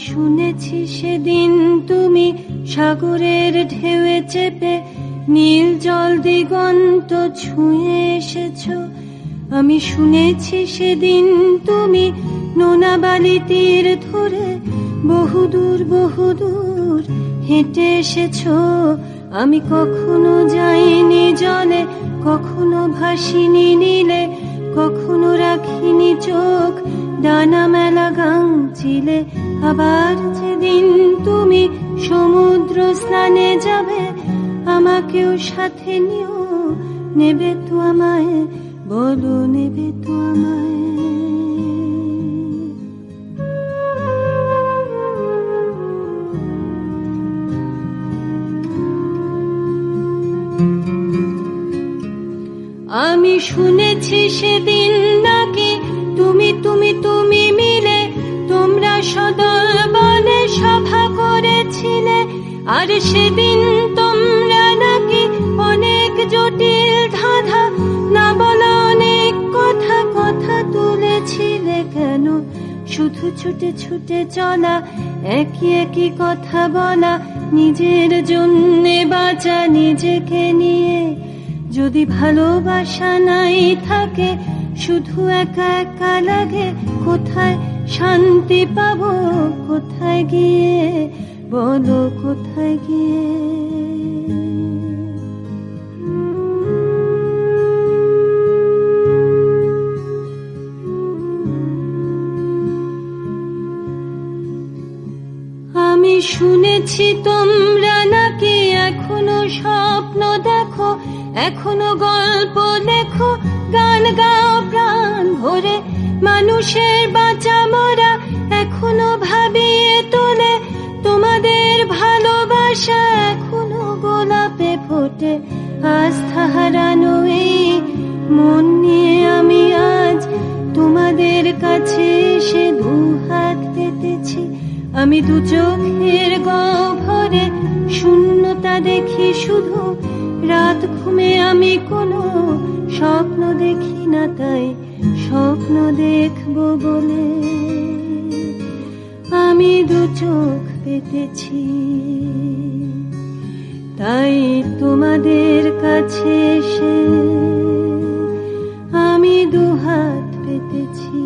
শুনেছি সেদিন তুমি সাগরের ঢেউয়ে চেপে নীল জল দিগন্ত ছুঁয়ে এসেছ। আমি শুনেছি সেদিন তুমি নোনা বালি তীর ধরে বহুদূর বহুদূর হেঁটে এসেছ। আমি কখনো যাইনি জলে, কখনো ভাসিনি নীলে, কখনো রাখিনি চোখ ডানা মেলা গাংচিলে। আবার যেদিন তুমি সমুদ্র স্নানে যাবে, আমাকেও সাথে নিও, নেবে তো আমায়, বলো নেবে তো আমায়। আমি শুনেছি সেদিন নাকি তুমি তুমি তুমি মিলে তোমরা সদল বলে সভা করেছিলে। আর সেদিন তোমরা নাকি অনেক জটিল ধাঁধা না বলা অনেক কথা কথা তুলেছিলে। কেন শুধু ছুটে ছুটে চলা, একই একই কথা বলা, নিজের জন্যে বাঁচা নিজেকে নিয়ে। যদি ভালোবাসা নাই থাকে, শুধু একা একা লাগে, কোথায় শান্তি পাবো, কোথায় গিয়ে, বলো কোথায় গিয়ে। আমি শুনেছি তোমরা নাকি এখনো স্বপ্ন দেখো, এখনো গল্প লেখো, গান গাও প্রাণ ভরে, মানুষের বাঁচা মরা এখনো ভাবিয়ে তোলে। তোমাদের ভালোবাসা এখনো গোলাপে ফোটে। আস্থা হারানো এই মন নিয়ে আমি আজ তোমাদের কাছে এসে দুহাত পেতেছি। আমি দু চোখের গহ্বরে শূন্যতা দেখি শুধু, রাত ঘুমে আমি কোনো স্বপ্ন দেখি না, তাই স্বপ্ন দেখবো বলে আমি দু চোখ পেতেছি। তাই তোমাদের কাছে এসে আমি দুহাত পেতেছি।